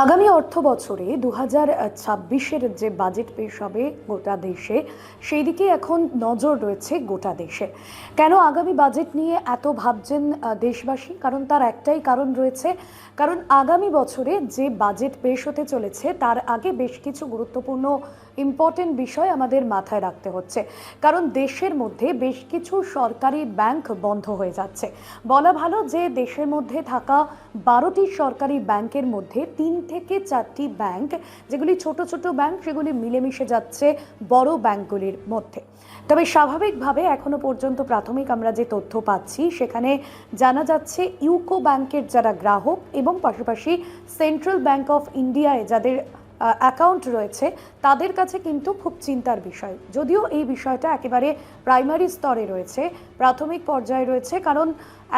আগামী অর্থ বছরে 2026-এর যে বাজেট পেশ হবে গোটা দেশে, সেই দিকে এখন নজর রয়েছে গোটা দেশে। কেন আগামী বাজেট নিয়ে এত ভাবছেন দেশবাসী? কারণ তার একটাই কারণ রয়েছে, কারণ আগামী বছরে যে বাজেট পেশ হতে চলেছে তার আগে বেশ কিছু গুরুত্বপূর্ণ ইম্পর্টেন্ট বিষয় আমাদের মাথায় রাখতে হচ্ছে। কারণ দেশের মধ্যে বেশ কিছু সরকারি ব্যাংক বন্ধ হয়ে যাচ্ছে। বলা ভালো যে দেশের মধ্যে থাকা 12টি সরকারি ব্যাংকের মধ্যে 3 থেকে 4টি ব্যাংক, যেগুলি ছোট ছোট ব্যাংক, সেগুলি মিলেমিশে যাচ্ছে বড় ব্যাংকগুলির মধ্যে। তবে স্বাভাবিকভাবে এখনো পর্যন্ত প্রাথমিক আমরা যে তথ্য পাচ্ছি সেখানে জানা যাচ্ছে ইউকো ব্যাংকের যারা গ্রাহক এবং পাশাপাশি সেন্ট্রাল ব্যাংক অফ ইন্ডিয়ায় যাদের অ্যাকাউন্ট রয়েছে তাদের কাছে কিন্তু খুব চিন্তার বিষয়। যদিও এই বিষয়টা একেবারে প্রাইমারি স্তরে রয়েছে, প্রাথমিক পর্যায়ে রয়েছে, কারণ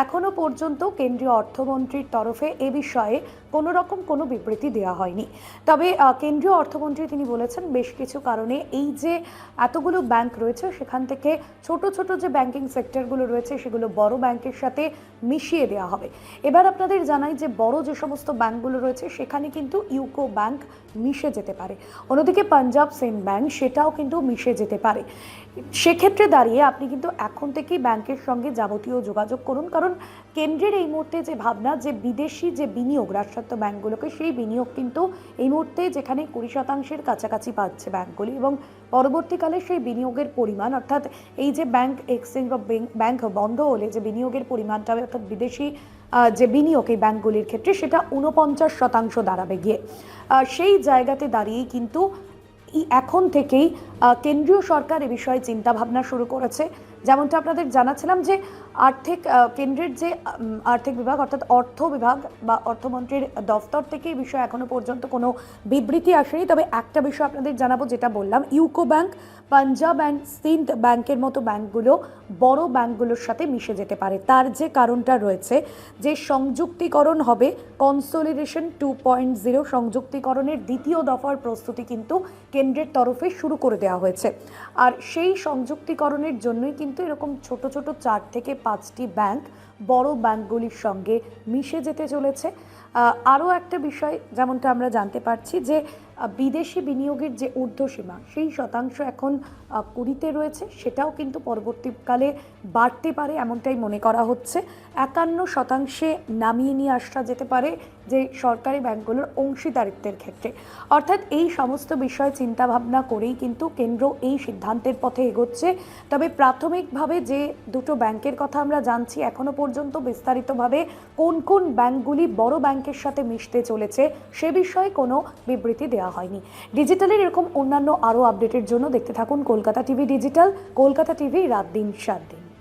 এখনো পর্যন্ত কেন্দ্রীয় অর্থমন্ত্রীর তরফে এ বিষয়ে কোনো রকম কোনো বিবৃতি দেওয়া হয়নি। তবে কেন্দ্রীয় অর্থমন্ত্রী তিনি বলেছেন বেশ কিছু কারণে এই যে এতগুলো ব্যাংক রয়েছে সেখান থেকে ছোট ছোট যে ব্যাংকিং সেক্টরগুলো রয়েছে সেগুলো বড় ব্যাংকের সাথে মিশিয়ে দেওয়া হবে। এবার আপনাদের জানাই যে বড় যে সমস্ত ব্যাংকগুলো রয়েছে সেখানে কিন্তু ইউকো ব্যাংক মিশে যেতে পারে, অন্যদিকে পাঞ্জাব সেন্ট ব্যাংক সেটাও কিন্তু মিশে যেতে পারে। সেক্ষেত্রে দাঁড়িয়ে আপনি কিন্তু এখন থেকেই ব্যাংকের সঙ্গে যাবতীয় যোগাযোগ করুন, কারণ কেন্দ্রের এই মুহূর্তে যে ভাবনা যে বিদেশি যে বিনিয়োগ রাষ্ট্রায়ত্ত ব্যাংকগুলোকে, সেই বিনিয়োগ কিন্তু এই মুহূর্তে যেখানে 20% কাছাকাছি পাচ্ছে ব্যাংকগুলি, এবং পরবর্তীকালে সেই বিনিয়োগের পরিমাণ, অর্থাৎ এই যে ব্যাংক এক্সচেঞ্জ বা ব্যাংক বন্ধ হলে যে বিনিয়োগের পরিমাণটা হবে, অর্থাৎ বিদেশি যে বিনিয়োগ এই ব্যাংকগুলির ক্ষেত্রে সেটা 49% দাঁড়াবে গিয়ে। সেই জায়গাতে দাঁড়িয়েই কিন্তু এখন থেকেই কেন্দ্রীয় সরকার এ বিষয়ে চিন্তাভাবনা শুরু করেছে। যেমনটা আপনাদের জানাচ্ছিলাম যে কেন্দ্রের যে আর্থিক বিভাগ অর্থাৎ অর্থ বিভাগ বা অর্থমন্ত্রীর দফতর থেকে এই বিষয়ে এখনো পর্যন্ত কোনো বিবৃতি আসেনি। তবে একটা বিষয় আপনাদের জানাবো, যেটা বললাম, UCO bank, Punjab and Sindh ব্যাংকের মতো ব্যাংকগুলো বড় ব্যাংকগুলোর সাথে মিশে যেতে পারে। তার যে কারণটা রয়েছে যে সংযুক্তিকরণ হবে, কনসোলিডেশন 2.0 সংযুক্তিকরণের দ্বিতীয় দফার প্রস্তুতি কিন্তু কেন্দ্রের তরফে শুরু করে দেওয়া হয়েছে। আর সেই সংযুক্তিকরণের জন্যই কিন্তু এরকম ছোট ছোট 4 থেকে 5টি ব্যাংক বড় ব্যাংকগুলির সঙ্গে মিশে যেতে চলেছে। আরও একটা বিষয় যেমনটা আমরা জানতে পারছি যে বিদেশি বিনিয়োগের যে ঊর্ধ্বসীমা সেই শতাংশ এখন 20-তে রয়েছে, সেটাও কিন্তু পরবর্তীকালে বাড়তে পারে এমনটাই মনে করা হচ্ছে। 51% নামিয়ে নিয়ে আসা যেতে পারে যে সরকারি ব্যাংকগুলোর অংশীদারিত্বের ক্ষেত্রে। অর্থাৎ এই সমস্ত বিষয় চিন্তাভাবনা করেই কিন্তু কেন্দ্র এই সিদ্ধান্তের পথে এগোচ্ছে। তবে প্রাথমিকভাবে যে দুটো ব্যাংকের কথা আমরা জানছি, এখনো পর্যন্ত বিস্তারিতভাবে কোন কোন ব্যাংকগুলি বড় ব্যাংকের সাথে মিশতে চলেছে সে বিষয়ে কোনো বিবৃতি দেওয়া হয়নি। ডিজিটালের এরকম অন্যান্য আরও আপডেটের জন্য দেখতে থাকুন Kolkata TV digital. Kolkata TV, রাত দিন 7 দিন।